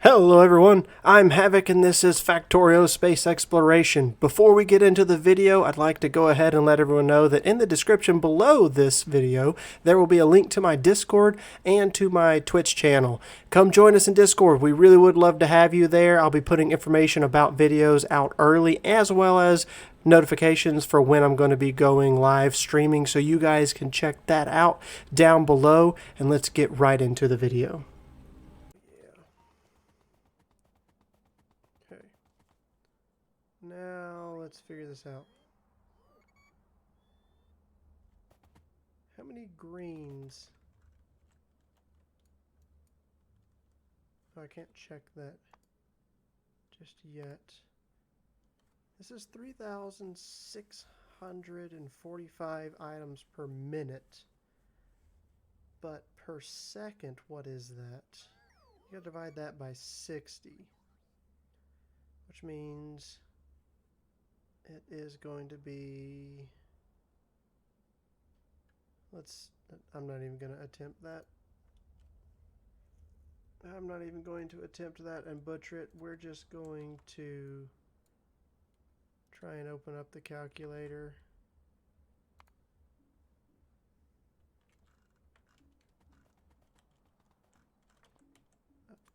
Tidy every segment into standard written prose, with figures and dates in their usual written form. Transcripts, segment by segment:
Hello everyone, I'm Havoc and this is Factorio Space Exploration. Before we get into the video, I'd like to go ahead and let everyone know that in the description below this video, there will be a link to my Discord and to my Twitch channel. Come join us in Discord. We really would love to have you there. I'll be putting information about videos out early as well as notifications for when I'm going to be going live streaming, so you guys can check that out down below, and let's get right into the video. Okay. Now let's figure this out. How many greens? Oh, I can't check that just yet. This is 3,645 items per minute. But per second, what is that? You gotta divide that by 60. Which means it is going to be... I'm not even going to attempt that. I'm not even going to attempt that and butcher it. We're just going to try and open up the calculator.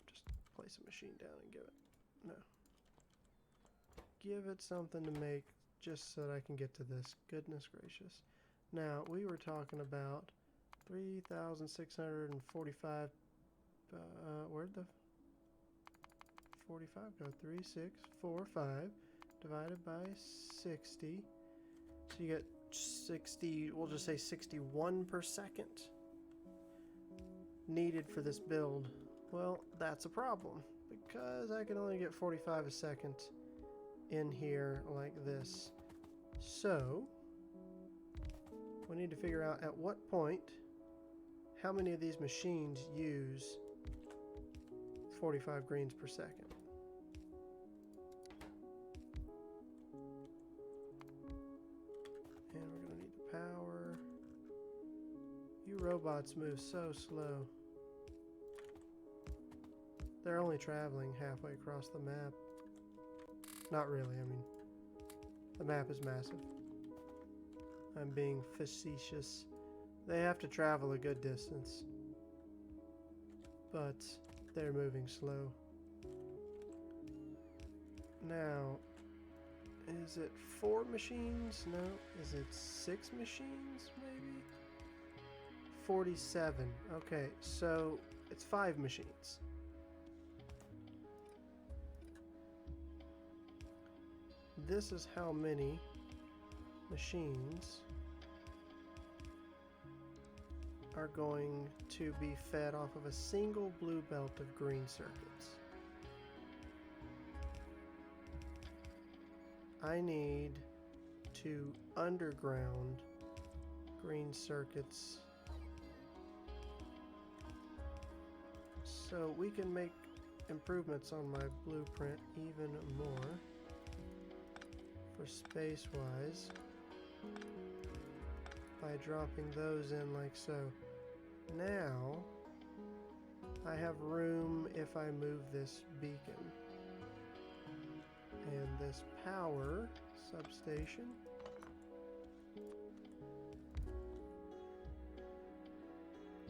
Just place a machine down and give it. No. Give it something to make just so that I can get to this. Goodness gracious. Now, we were talking about 3,645. Where'd the 45 go? 3,645 divided by 60. So you get 60, we'll just say 61 per second needed for this build. Well, that's a problem because I can only get 45 a second in here like this. So we need to figure out at what point how many of these machines use 45 greens per second. And we're going to need the power. You robots move so slow. They're only traveling halfway across the map. Not really, I mean, the map is massive. I'm being facetious. They have to travel a good distance, but they're moving slow. Now, is it 4 machines? No. Is it 6 machines, maybe? 47. Okay, so it's 5 machines. This is how many machines are going to be fed off of a single blue belt of green circuits. I need 2 underground green circuits so we can make improvements on my blueprint even more for space-wise by dropping those in like so. Now I have room if I move this beacon and this power substation.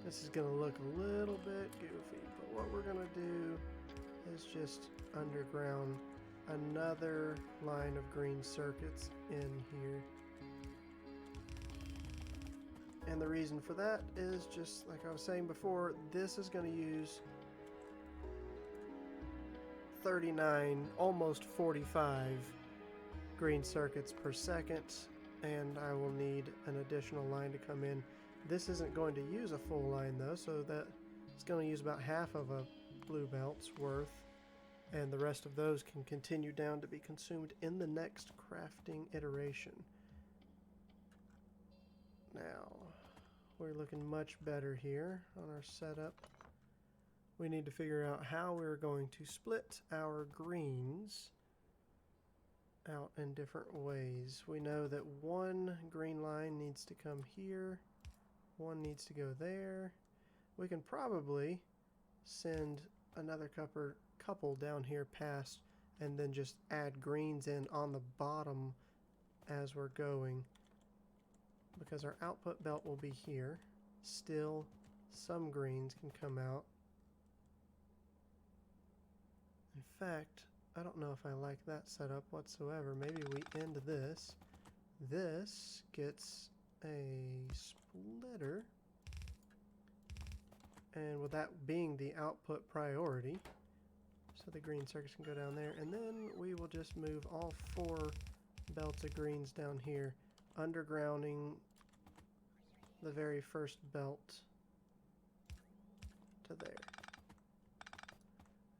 This is going to look a little bit goofy, but what we're going to do is just underground another line of green circuits in here. And the reason for that is just like I was saying before, this is going to use 39, almost 45 green circuits per second, and I will need an additional line to come in. This isn't going to use a full line though, so that it's going to use about half of a blue belt's worth, and the rest of those can continue down to be consumed in the next crafting iteration. Now, we're looking much better here on our setup. We need to figure out how we're going to split our greens out in different ways. We know that one green line needs to come here, one needs to go there. We can probably send another couple down here past, and then just add greens in on the bottom as we're going, because our output belt will be here. Still, some greens can come out. In fact, I don't know if I like that setup whatsoever. Maybe we end this. This gets a splitter, and with that being the output priority, so the green circuits can go down there, and then we will just move all 4 belts of greens down here, undergrounding the very first belt to there.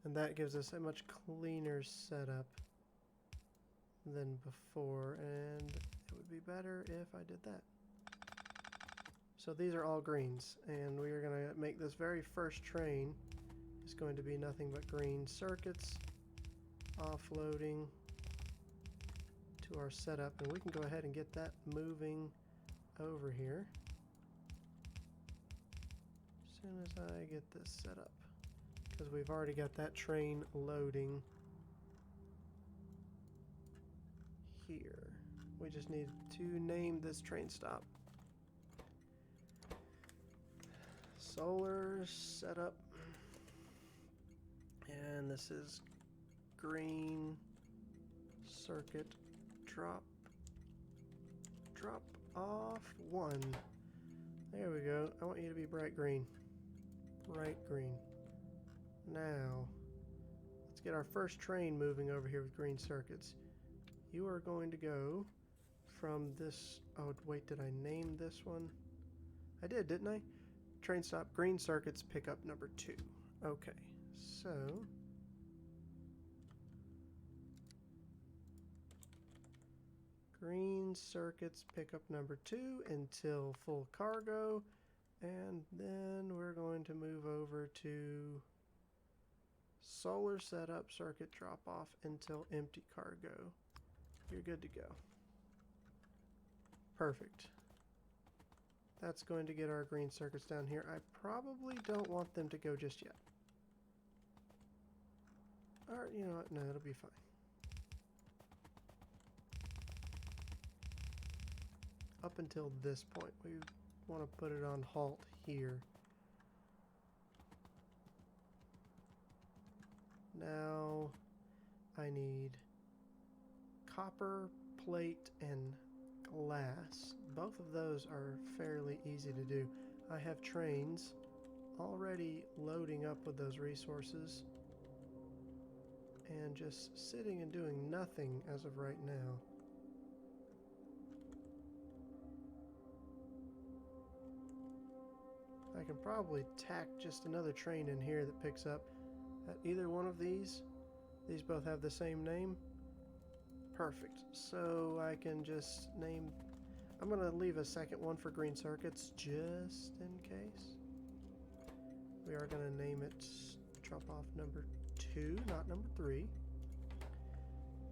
And that gives us a much cleaner setup than before, and it would be better if I did that. So these are all greens, and we are going to make this very first train is going to be nothing but green circuits offloading to our setup, and we can go ahead and get that moving over here as soon as I get this set up, because we've already got that train loading here. We just need to name this train stop. Solar setup, and this is green circuit drop off 1. There we go. I want you to be bright green. Bright green. Now, let's get our first train moving over here with green circuits. You are going to go from this... Oh, wait, did I name this one? I did, didn't I? Train stop, green circuits, pickup number 2. Okay, so... green circuits, pickup number 2 until full cargo. And then we're going to move over to solar setup, circuit drop off until empty cargo. You're good to go. Perfect. That's going to get our green circuits down here. I probably don't want them to go just yet. Or, you know what? No, it'll be fine. Up until this point, we want to put it on halt here. Now, I need copper, plate, and glass. Both of those are fairly easy to do. I have trains already loading up with those resources and just sitting and doing nothing as of right now. I can probably tack just another train in here that picks up at either one of these. These both have the same name. Perfect. So I can just name... I'm going to leave a second one for green circuits just in case. We are going to name it drop off number 2, not number 3.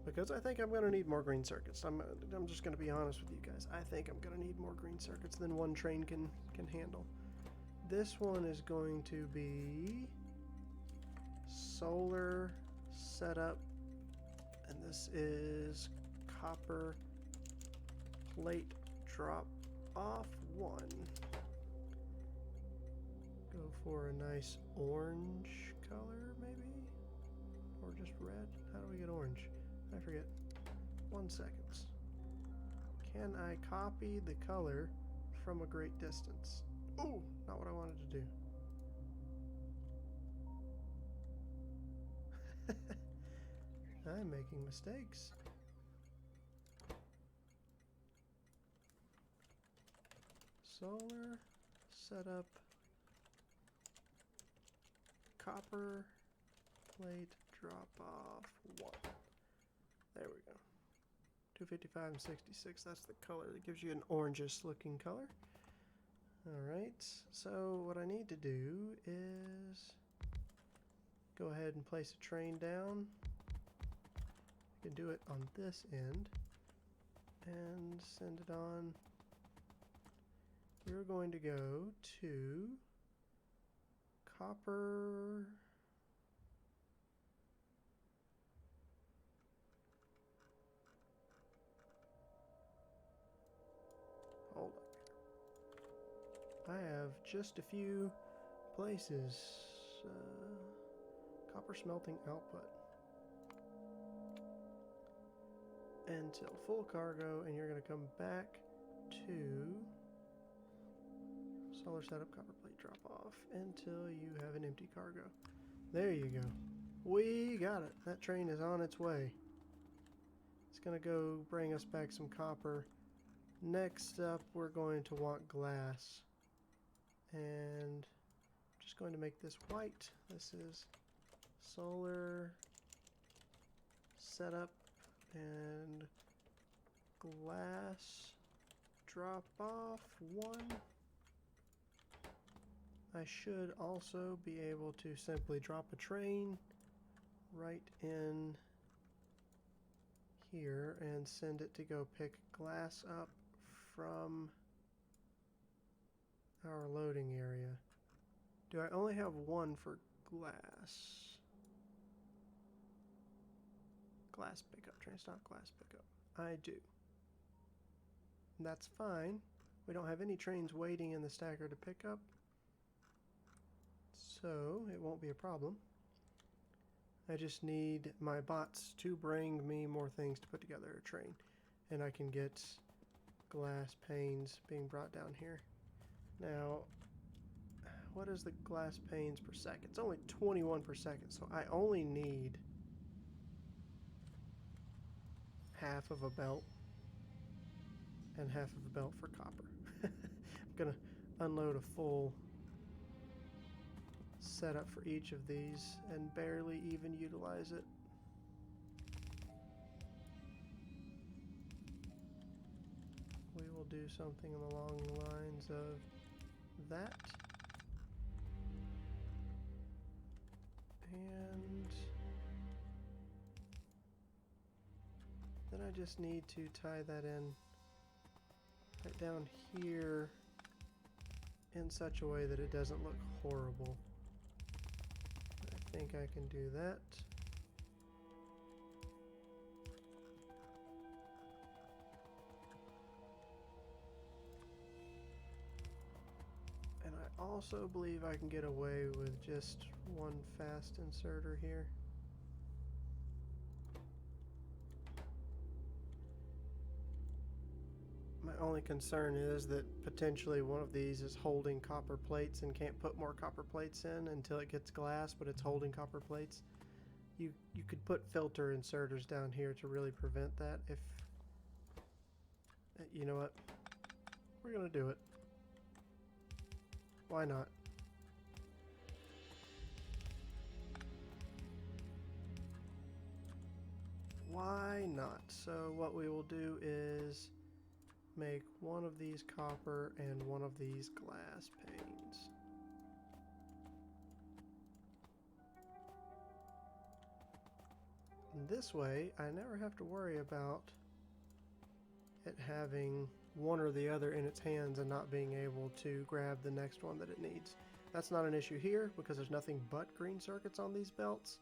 Because I think I'm going to need more green circuits. I'm just going to be honest with you guys. I think I'm going to need more green circuits than one train can handle. This one is going to be solar setup, and this is copper plate drop off 1. Go for a nice orange color, maybe? Or just red? How do we get orange? I forget. 1 second. Can I copy the color from a great distance? Oh, not what I wanted to do. I'm making mistakes. Solar setup, copper plate drop off 1. There we go. 255 and 66. That's the color that gives you an orangish looking color. Alright, so what I need to do is go ahead and place a train down. I can do it on this end and send it on. You're going to go to copper have just a few places. Copper smelting output. Until full cargo, and you're going to come back to solar setup, copper plate drop off until you have an empty cargo. There you go. We got it. That train is on its way. It's going to go bring us back some copper. Next up, we're going to want glass. And I'm just going to make this white. This is solar setup and glass drop off 1. I should also be able to simply drop a train right in here and send it to go pick glass up from our loading area. Do I only have 1 for glass? Glass pickup, train stop glass pickup. I do. That's fine. We don't have any trains waiting in the stacker to pick up, so it won't be a problem. I just need my bots to bring me more things to put together a train, and I can get glass panes being brought down here. Now, what is the glass panes per second? It's only 21 per second, so I only need half of a belt and half of a belt for copper. I'm gonna unload a full setup for each of these and barely even utilize it. We will do something along the lines of that. And then I just need to tie that in right down here in such a way that it doesn't look horrible. I think I can do that. And I also believe I can get away with just 1 fast inserter here. My only concern is that potentially one of these is holding copper plates and can't put more copper plates in until it gets glass, but it's holding copper plates. You could put filter inserters down here to really prevent that if... You know what? We're gonna do it. Why not? Why not? So what we will do is make 1 of these copper and 1 of these glass panes. And this way, I never have to worry about it having 1 or the other in its hands and not being able to grab the next one that it needs. That's not an issue here because there's nothing but green circuits on these belts.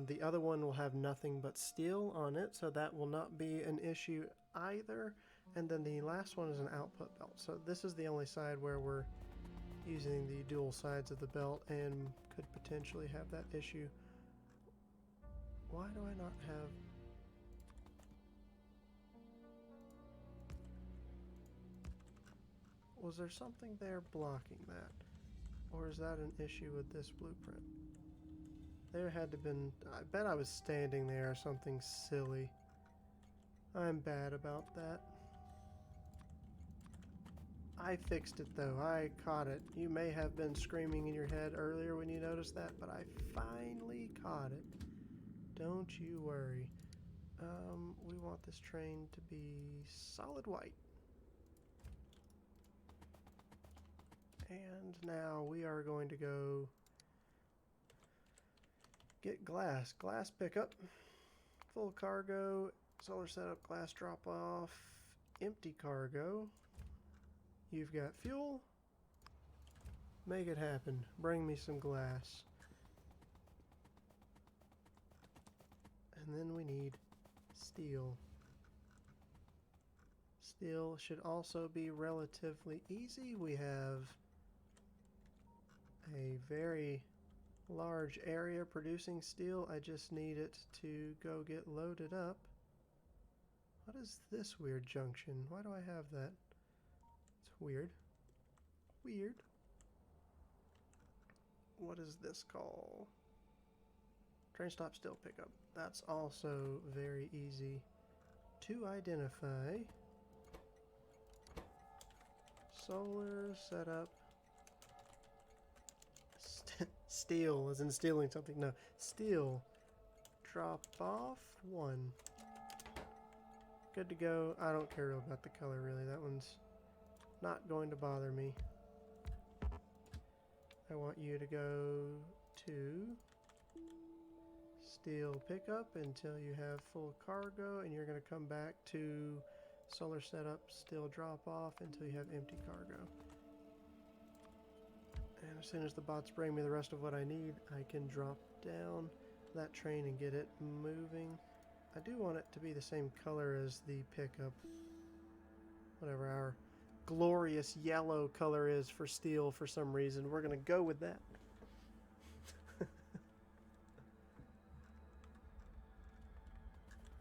The other one will have nothing but steel on it, so that will not be an issue either. And then the last one is an output belt. So this is the only side where we're using the dual sides of the belt and could potentially have that issue. Why do I not have... Was there something there blocking that? Or is that an issue with this blueprint? There had to have been... I bet I was standing there or something silly. I'm bad about that. I fixed it though. I caught it. You may have been screaming in your head earlier when you noticed that, but I finally caught it. Don't you worry. We want this train to be solid white. And now we are going to go get glass. Glass pickup. Full cargo. Solar setup. Glass drop off. Empty cargo. You've got fuel. Make it happen. Bring me some glass. And then we need steel. Steel should also be relatively easy. We have a very large area producing steel. I just need it to go get loaded up. What is this weird junction? Why do I have that? It's weird. Weird. What is this called? Train stop steel pickup. That's also very easy to identify. Solar setup. Steel, as in stealing something. No, steel. Drop off 1. Good to go. I don't care about the color really. That one's not going to bother me. I want you to go to steel pickup until you have full cargo, and you're going to come back to solar setup, steel drop off until you have empty cargo. And as soon as the bots bring me the rest of what I need, I can drop down that train and get it moving. I do want it to be the same color as the pickup. Whatever our glorious yellow color is for steel for some reason, we're going to go with that.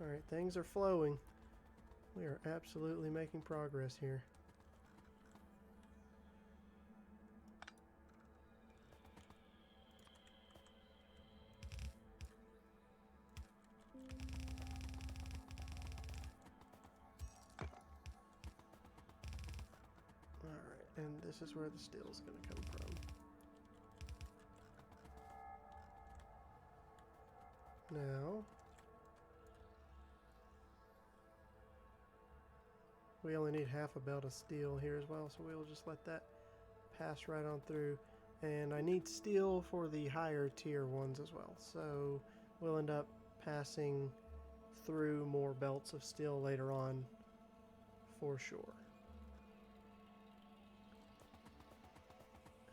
Alright, things are flowing. We are absolutely making progress here. Alright, and this is where the steel is going to come from. Now, we only need half a belt of steel here as well, so we'll just let that pass right on through. And I need steel for the higher tier ones as well, so we'll end up passing through more belts of steel later on for sure.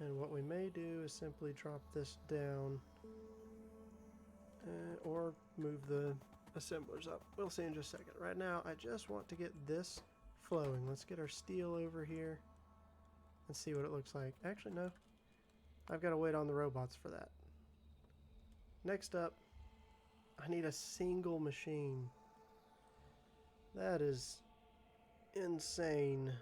And what we may do is simply drop this down or move the assemblers up. We'll see in just a second. Right now, I just want to get this flowing. Let's get our steel over here and see what it looks like. Actually, no. I've got to wait on the robots for that. Next up, I need a single machine. That is insane.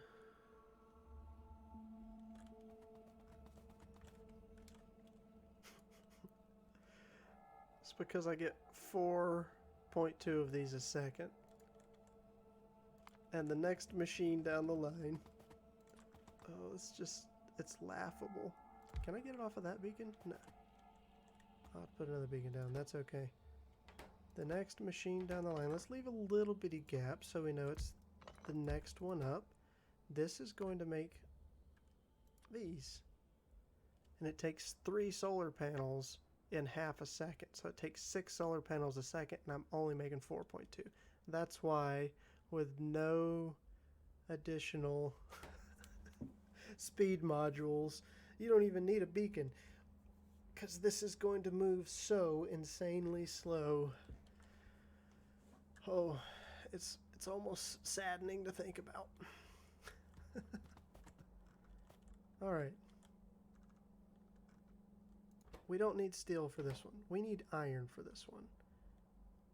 It's because I get 4.2 of these a second. And the next machine down the line. Oh, it's laughable. Can I get it off of that beacon? No. I'll have to put another beacon down. That's okay. The next machine down the line. Let's leave a little bitty gap so we know it's the next one up. This is going to make these. And it takes 3 solar panels in half a second. So it takes 6 solar panels a second, and I'm only making 4.2. That's why, with no additional speed modules, you don't even need a beacon, because this is going to move so insanely slow. Oh, it's almost saddening to think about. Alright. We don't need steel for this one. We need iron for this one.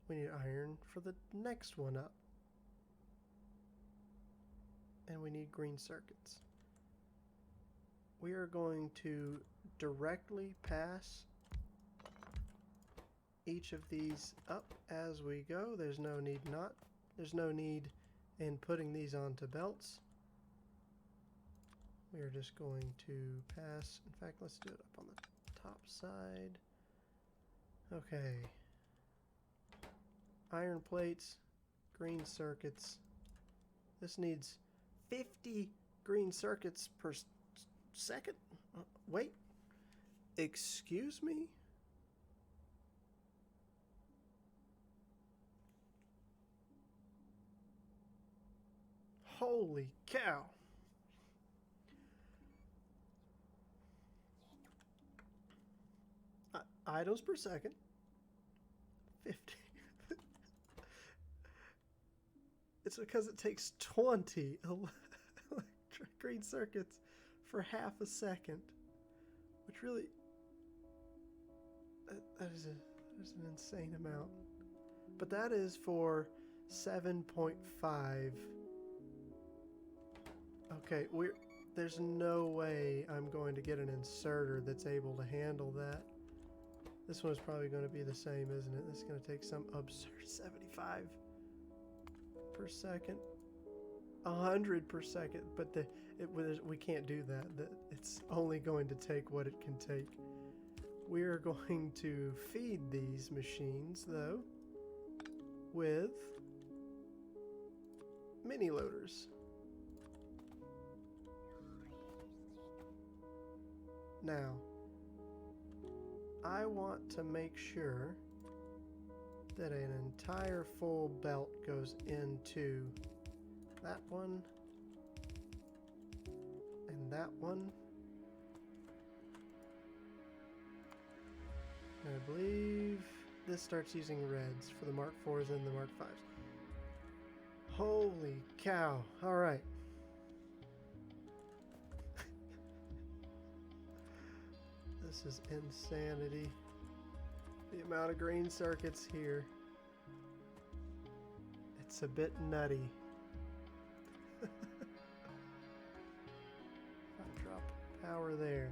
We need iron for the next one up. And we need green circuits. We are going to directly pass each of these up as we go. There's no need in putting these onto belts. We are just going to pass. In fact, let's do it up on the top side. Okay. Iron plates, green circuits. This needs 50 green circuits per second. Wait. Excuse me? Holy cow. Items per second. 50. It's because it takes 20 electric green circuits for half a second, which It's really... that is an insane amount. But that is for 7.5. Okay, there's no way I'm going to get an inserter that's able to handle that. This one's probably going to be the same, isn't it? This is going to take some absurd 75 per second. 100 per second, but we can't do that. It's only going to take what it can take. We are going to feed these machines, though, with mini loaders. Now, I want to make sure that an entire full belt goes into that one and that one. And I believe this starts using reds for the Mark 4s and the Mark 5s. Holy cow. Alright. This is insanity. The amount of green circuits here. It's a bit nutty. I'll drop power there.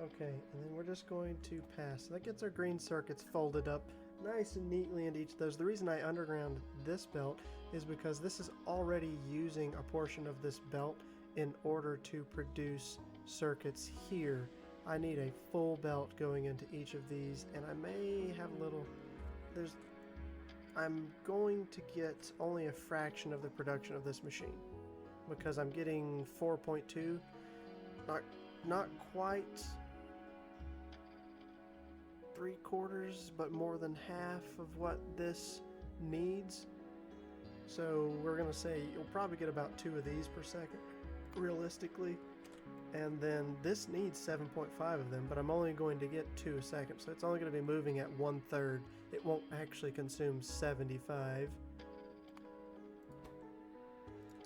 Okay, and then we're just going to pass. So that gets our green circuits folded up nice and neatly into each of those. The reason I underground this belt is because this is already using a portion of this belt in order to produce circuits here. I need a full belt going into each of these, and I may have a little... I'm going to get only a fraction of the production of this machine because I'm getting 4.2. Not quite 3/4, but more than half of what this needs. So we're going to say you'll probably get about 2 of these per second, realistically. And then this needs 7.5 of them, but I'm only going to get 2 a second, so it's only going to be moving at 1/3. It won't actually consume 75.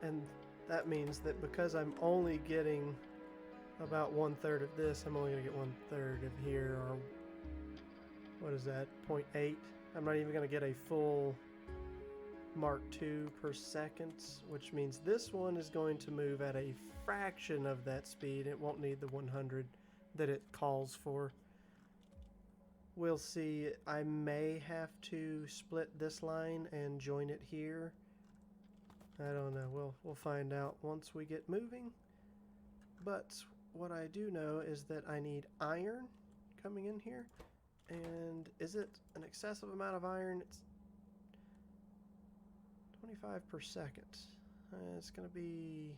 And that means that because I'm only getting about 1/3 of this, I'm only going to get 1/3 of here, or what is that, 0.8? I'm not even going to get a full Mark II per second, which means this one is going to move at a fraction of that speed. It won't need the 100 that it calls for. We'll see. I may have to split this line and join it here. I don't know. We'll find out once we get moving. But what I do know is that I need iron coming in here. And is it an excessive amount of iron? It's 25 per second. It's going to be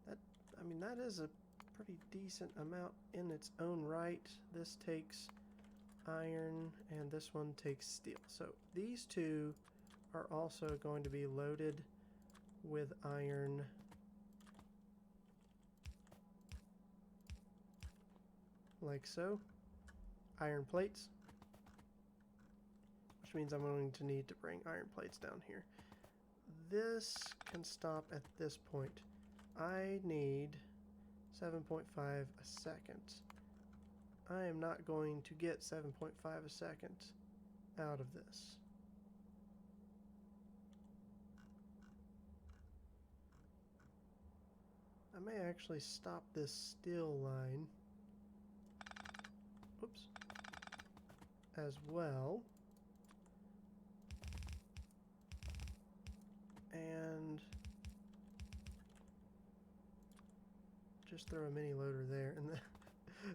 that. I mean, that is a pretty decent amount in its own right. This takes iron and this one takes steel. So these two are also going to be loaded with iron. Like so. Iron plates. Which means I'm going to need to bring iron plates down here. This can stop at this point. I need 7.5 a second. I am not going to get 7.5 a second out of this. I may actually stop this steel line. Oops. As well. And just throw a mini loader there. And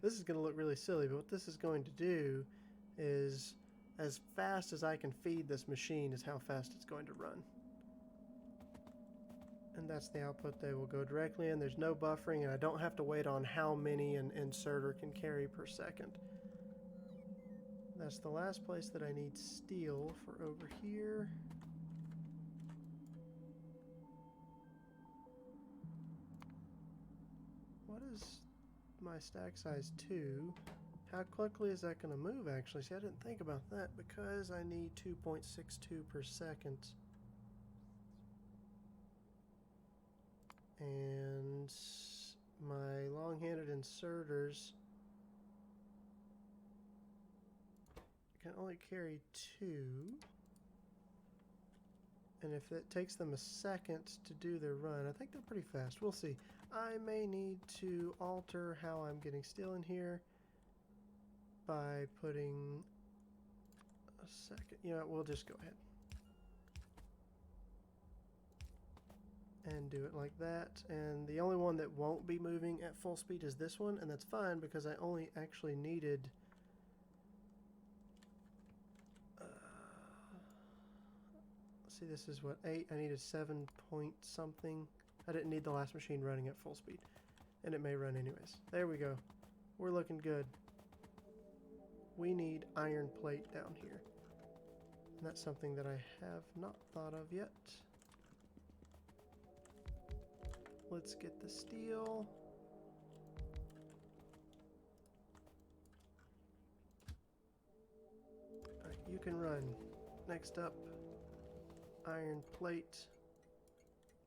this is going to look really silly, but what this is going to do is, as fast as I can feed this machine is how fast it's going to run. And that's the output they will go directly in. There's no buffering, and I don't have to wait on how many an inserter can carry per second. That's the last place that I need steel for over here. What is my stack size 2? How quickly is that going to move, actually? See, I didn't think about that because I need 2.62 per second. And my long-handed inserters can only carry 2. And if it takes them a second to do their run, I think they're pretty fast. We'll see. I may need to alter how I'm getting steel in here by putting a second. You know what, we'll just go ahead and do it like that. And the only one that won't be moving at full speed is this one, and that's fine because I only actually needed see, this is what, 8? I needed 7 point something. I didn't need the last machine running at full speed. And it may run anyways. There we go. We're looking good. We need iron plate down here. And that's something that I have not thought of yet. Let's get the steel. Alright, you can run. Next up, iron plate.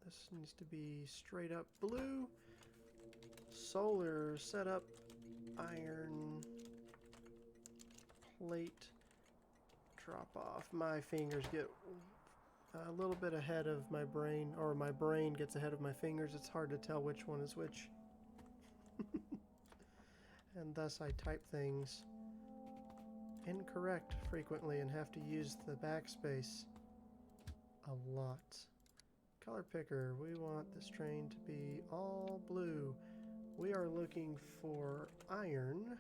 This needs to be straight up blue. Solar setup. Iron plate. Drop off. My fingers get a little bit ahead of my brain, or my brain gets ahead of my fingers. It's hard to tell which one is which. And thus I type things incorrect frequently and have to use the backspace a lot. Color picker, we want this train to be all blue. We are looking for iron.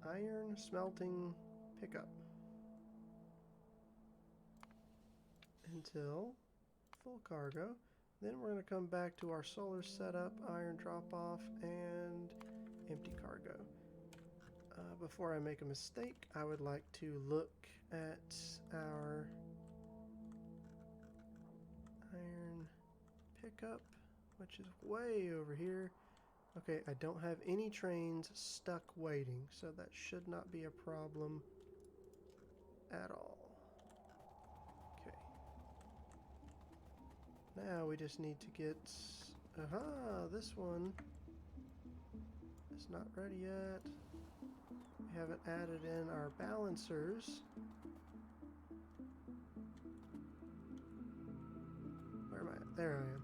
Iron smelting pickup. Until full cargo. Then we're going to come back to our solar setup, iron drop off, and empty cargo. Before I make a mistake, I would like to look at our iron pickup, which is way over here. Okay, I don't have any trains stuck waiting, so that should not be a problem at all. Okay. Now we just need to get... Aha! This one is not ready yet. We haven't added in our balancers. Where am I? There I am.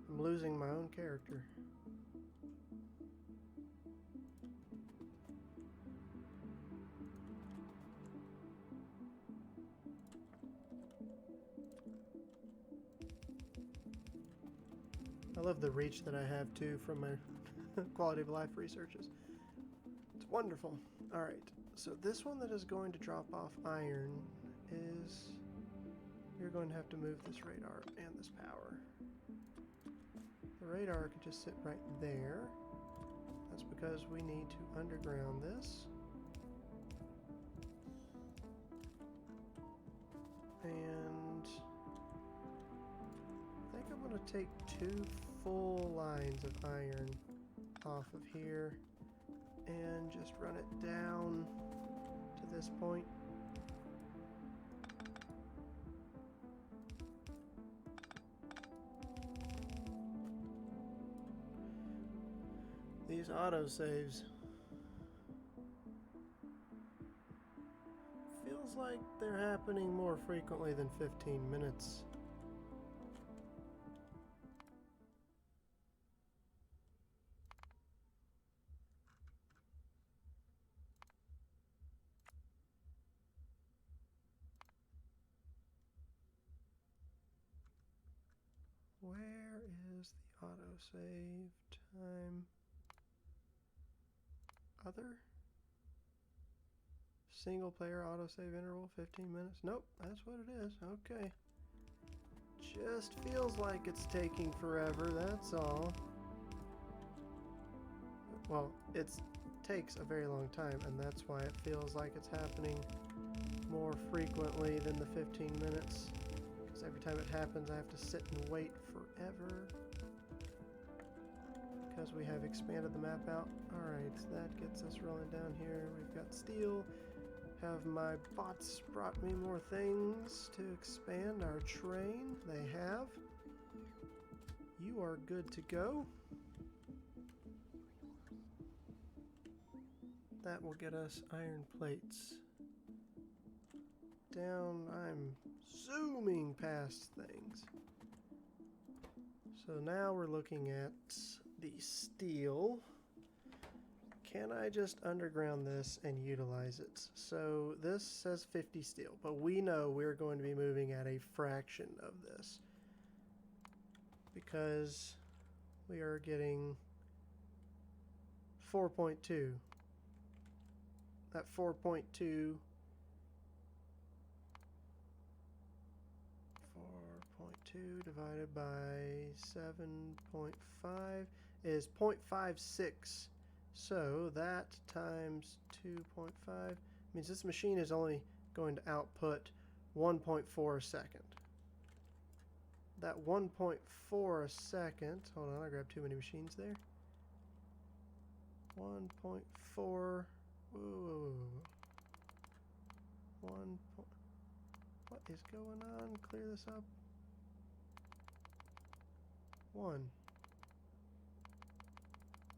I'm losing my own character. I love the reach that I have too from my quality of life researches. It's wonderful. Alright, so this one that is going to drop off iron is... You're going to have to move this radar and this power. The radar can just sit right there. That's because we need to underground this. And I think I'm going to take 2 full lines of iron off of here and just run it down to this point. These autosaves feels like they're happening more frequently than 15 minutes. Where is the autosave time? Other? Single player autosave interval, 15 minutes. Nope, that's what it is. Okay. Just feels like it's taking forever, that's all. Well, it takes a very long time, and that's why it feels like it's happening more frequently than the 15 minutes. Because every time it happens, I have to sit and wait forever. Because we have expanded the map out. Alright, so that gets us rolling down here. We've got steel. Have my bots brought me more things to expand our train? They have. You are good to go. That will get us iron plates. Down, I'm zooming past things. So now we're looking at the steel. Can I just underground this and utilize it? So this says 50 steel, but we know we're going to be moving at a fraction of this because we are getting 4.2. That 4.2 divided by 7.5 is 0.56. So that times 2.5 means this machine is only going to output 1.4 a second. That 1.4 a second, hold on, I grabbed too many machines there. 1.4, whoa. What is going on? Clear this up. 1.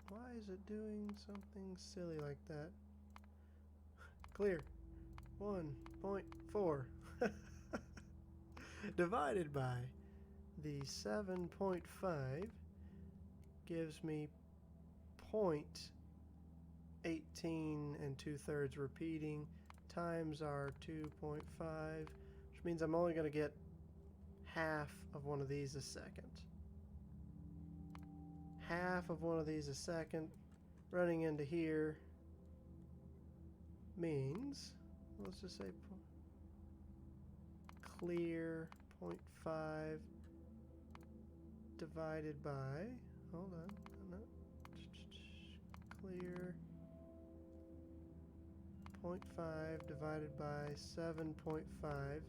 Why is it doing something silly like that? Clear. 1.4 divided by the 7.5 gives me 0.18 and 2/3 repeating times our 2.5, which means I'm only going to get half of one of these a second. Half of one of these a second running into here means, let's just say clear 0.5 divided by, hold on, clear 0.5 divided by 7.5,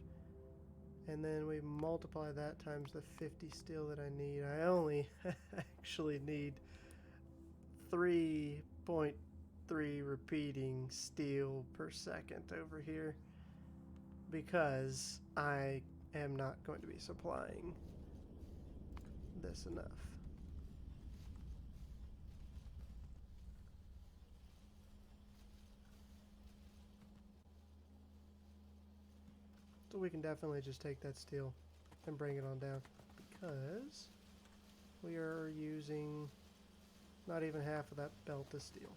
and then we multiply that times the 50 steel that I need. I only actually need 3.3 repeating steel per second over here because I am not going to be supplying this enough. So we can definitely just take that steel and bring it on down because we are using not even half of that belt of steel.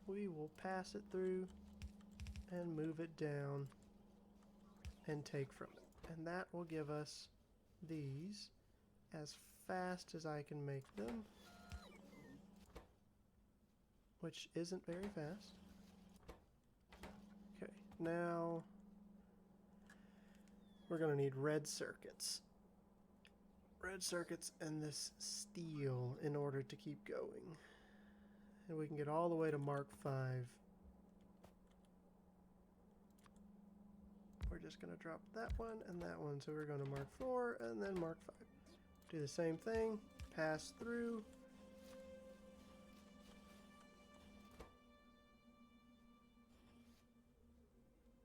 We will pass it through and move it down and take from it. And that will give us these as fast as I can make them, which isn't very fast. Okay, now we're going to need red circuits. Red circuits and this steel in order to keep going. And we can get all the way to Mark 5. We're just going to drop that one and that one. So we're going to Mark 4 and then Mark 5. Do the same thing. Pass through.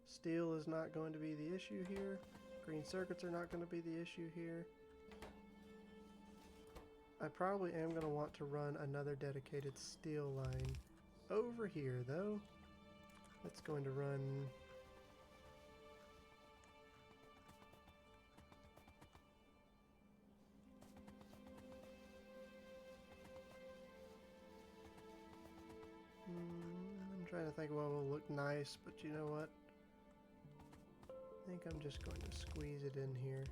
Steel is not going to be the issue here. Green circuits are not going to be the issue here. I probably am going to want to run another dedicated steel line over here, though. That's going to run... I'm trying to think of what will look nice, but you know what? I think I'm just going to squeeze it in here.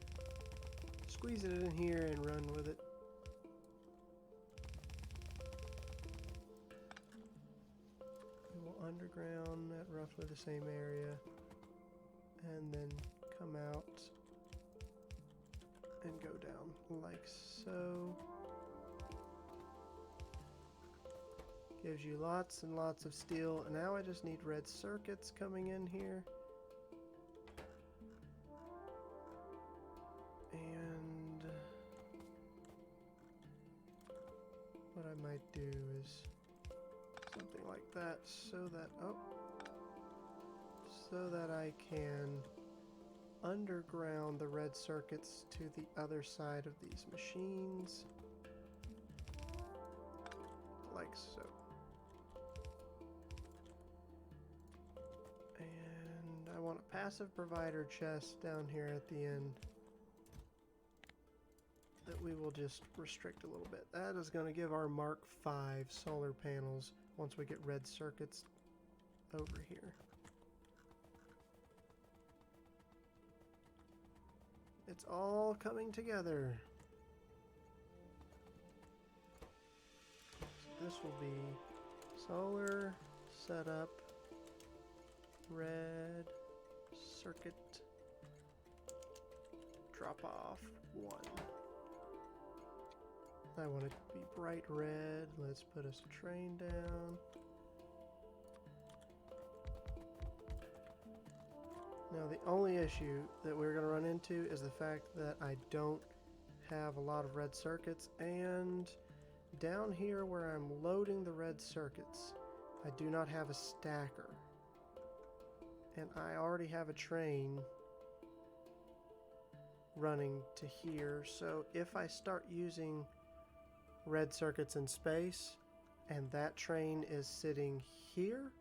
Squeeze it in here and run with it. We will underground at roughly the same area and then come out and go down like so. Gives you lots and lots of steel, and now I just need red circuits coming in here. And what I might do is something like that so that I can underground the red circuits to the other side of these machines. like so. And I want a passive provider chest down here at the end that we will just restrict a little bit. That is going to give our Mark V solar panels once we get red circuits over here. It's all coming together. So this will be solar setup, red circuit drop off 1. I want it to be bright red. Let's put us a train down. Now the only issue that we're going to run into is the fact that I don't have a lot of red circuits, and down here where I'm loading the red circuits, I do not have a stacker. And I already have a train running to here, so if I start using red circuits in space and that train is sitting here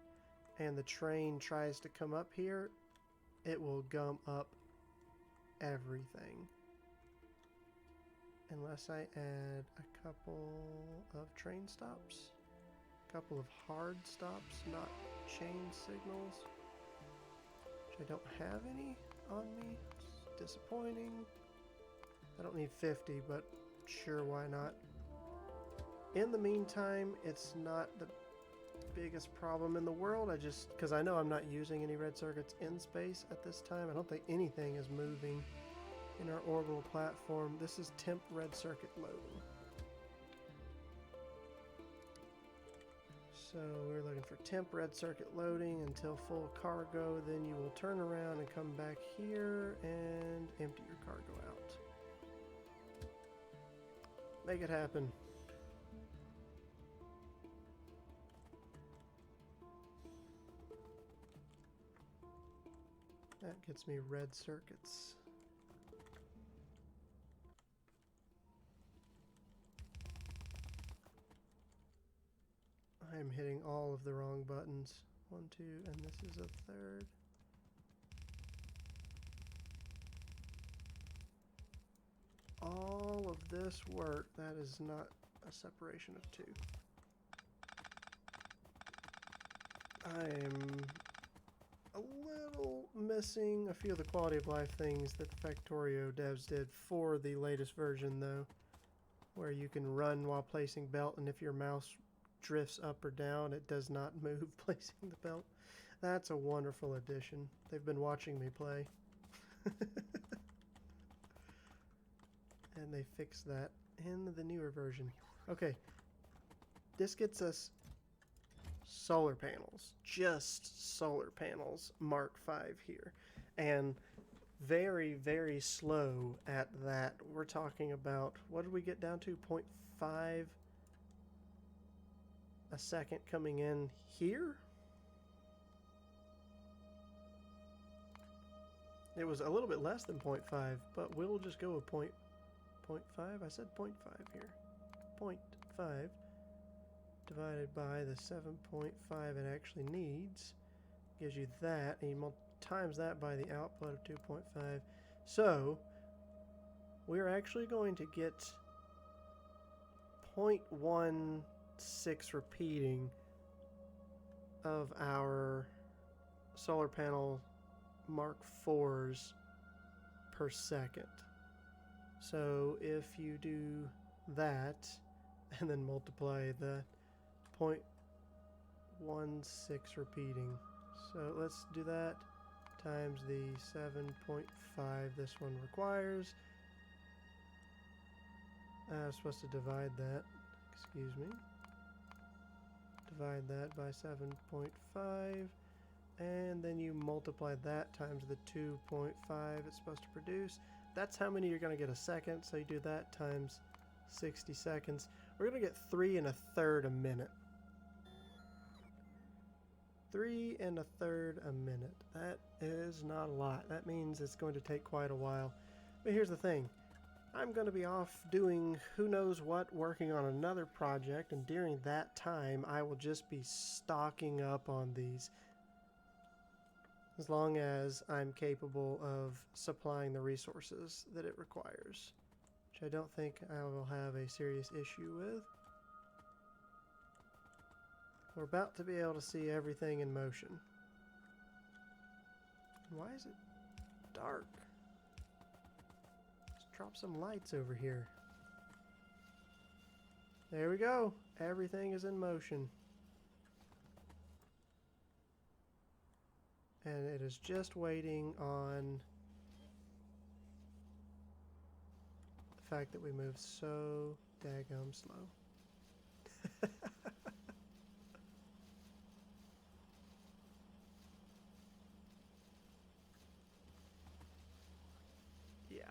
and the train tries to come up here, it will gum up everything. Unless I add a couple of train stops, a couple of hard stops, not chain signals, which I don't have any on me. It's disappointing. I don't need 50, but sure, why not? In the meantime, it's not the biggest problem in the world. Because I know I'm not using any red circuits in space at this time. I don't think anything is moving in our orbital platform. This is temp red circuit loading. So we're looking for temp red circuit loading until full cargo. Then you will turn around and come back here and empty your cargo out. Make it happen. That gets me red circuits. I'm hitting all of the wrong buttons. 1, 2, and this is a third. All of this work, that is not a separation of 2. I am a little missing a few of the quality of life things that the Factorio devs did for the latest version, though, where you can run while placing belt, and if your mouse drifts up or down, it does not move placing the belt. That's a wonderful addition. They've been watching me play. And they fixed that in the newer version. Okay, this gets us solar panels, just solar panels, Mark V here, and very, very slow at that. We're talking about, what did we get down to, 0.5 a second coming in here? It was a little bit less than 0.5, but we'll just go with 0.5. I said 0.5 here. 0.5 divided by the 7.5 it actually needs gives you that, and you times that by the output of 2.5. So we're actually going to get 0.16 repeating of our solar panel Mark IVs per second. So if you do that and then multiply the 0.16 repeating, so let's do that times the 7.5 this one requires. I'm supposed to divide that, excuse me, divide that by 7.5, and then you multiply that times the 2.5 it's supposed to produce. That's how many you're going to get a second, so you do that times 60 seconds. We're going to get 3 1/3 a minute. 3 1/3 a minute. That is not a lot. That means it's going to take quite a while. But here's the thing. I'm going to be off doing who knows what, working on another project, and during that time I will just be stocking up on these as long as I'm capable of supplying the resources that it requires, which I don't think I will have a serious issue with. We're about to be able to see everything in motion. Why is it dark? Let's drop some lights over here. There we go. Everything is in motion. And it is just waiting on the fact that we move so daggum slow. Yeah.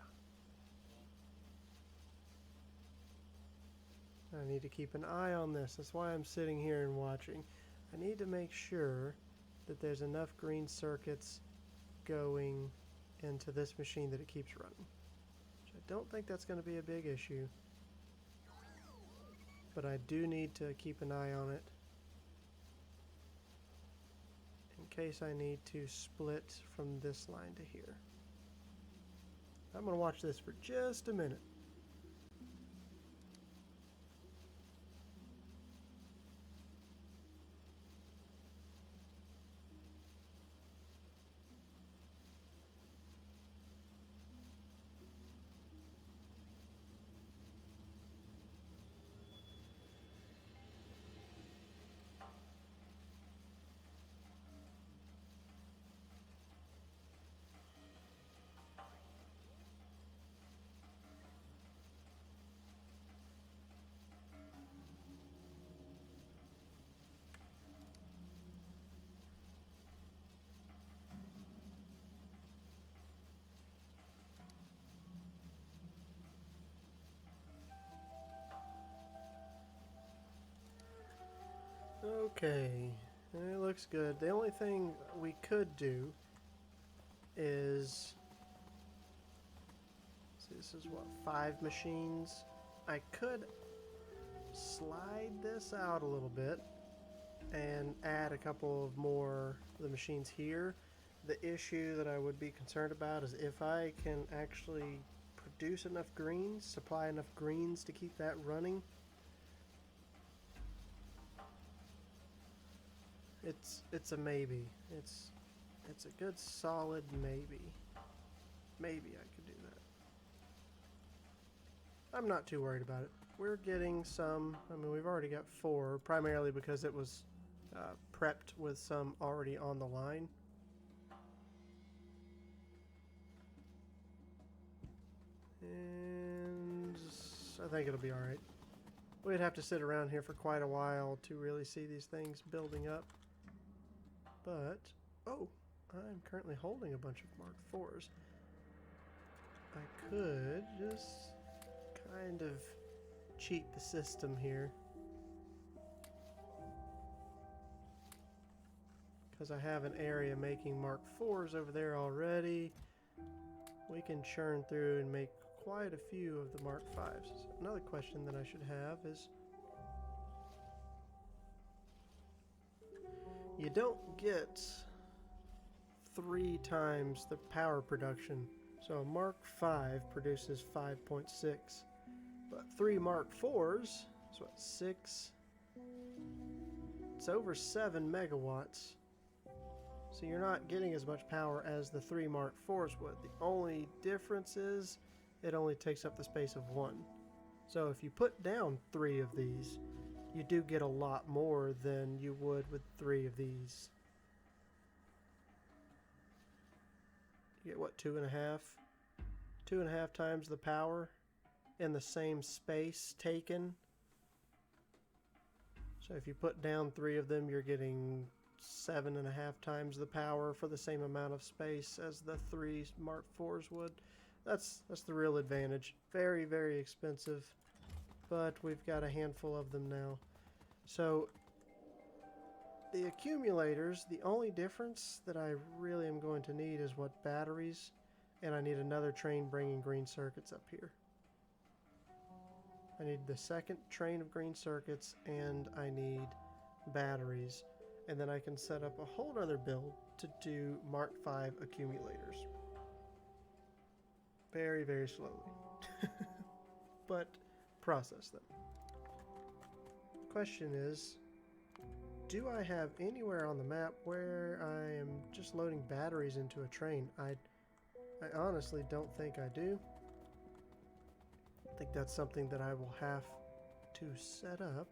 I need to keep an eye on this. That's why I'm sitting here and watching. I need to make sure that there's enough green circuits going into this machine that it keeps running. Which I don't think that's going to be a big issue. But I do need to keep an eye on it in case I need to split from this line to here. I'm going to watch this for just a minute. Okay, it looks good. The only thing we could do is, see, this is what, 5 machines? I could slide this out a little bit and add a couple of more of the machines here. The issue that I would be concerned about is if I can actually produce enough greens, supply enough greens to keep that running. It's a maybe. It's a good solid maybe. Maybe I could do that. I'm not too worried about it. We're getting some, I mean, we've already got 4, primarily because it was prepped with some already on the line. And I think it'll be alright. We'd have to sit around here for quite a while to really see these things building up. But, oh, I'm currently holding a bunch of Mark IVs. I could just kind of cheat the system here. Because I have an area making Mark IVs over there already. We can churn through and make quite a few of the Mark Vs. So another question that I should have is, you don't get 3 times the power production. So a Mark V produces 5.6, but 3 Mark IVs is what, 6? It's over 7 megawatts. So you're not getting as much power as the 3 Mark IVs would. The only difference is it only takes up the space of 1. So if you put down 3 of these, you do get a lot more than you would with 3 of these. You get what, 2.5? 2.5 times the power in the same space taken. So if you put down 3 of them, you're getting 7.5 times the power for the same amount of space as the 3 Mark IVs would. That's the real advantage. Very, very expensive, but we've got a handful of them now. So the accumulators, the only difference that I really am going to need is what, batteries, and I need another train bringing green circuits up here. I need the second train of green circuits, and I need batteries. And then I can set up a whole other build to do Mark V accumulators. Very, very slowly. But process them. Question is, do I have anywhere on the map where I am just loading batteries into a train? I honestly don't think I do. I think that's something that I will have to set up.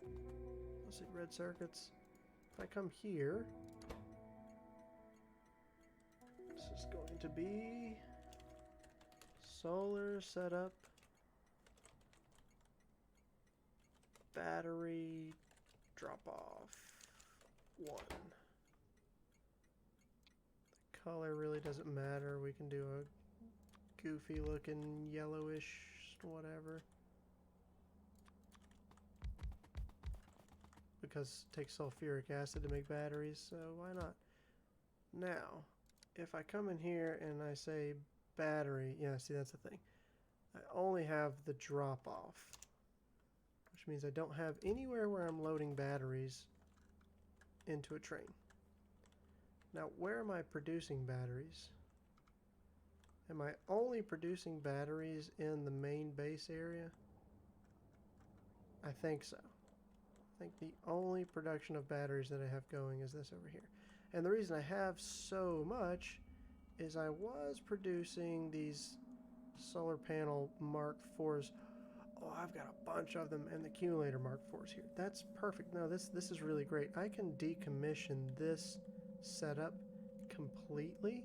Let's see, red circuits. If I come here, this is going to be solar setup, battery drop off 1. The color really doesn't matter. We can do a goofy looking yellowish whatever, because it takes sulfuric acid to make batteries, so why not? Now, if I come in here and I say battery, yeah, see, that's the thing. I only have the drop off, which means I don't have anywhere where I'm loading batteries into a train. Now, where am I producing batteries? Am I only producing batteries in the main base area? I think so. I think the only production of batteries that I have going is this over here. And the reason I have so much is I was producing these solar panel Mark IVs. Oh, I've got a bunch of them, and the accumulator Mark IVs here. That's perfect. No, this is really great. I can decommission this setup completely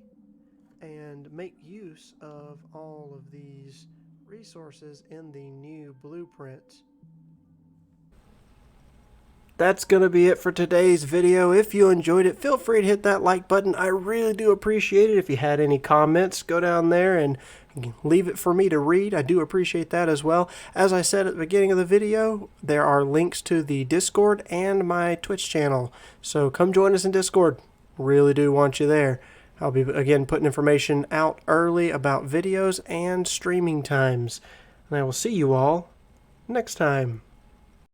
and make use of all of these resources in the new blueprint. That's going to be it for today's video. If you enjoyed it, feel free to hit that like button. I really do appreciate it. If you had any comments, go down there and leave it for me to read. I do appreciate that as well. As I said at the beginning of the video, there are links to the Discord and my Twitch channel. So come join us in Discord. Really do want you there. I'll be, again, putting information out early about videos and streaming times. And I will see you all next time.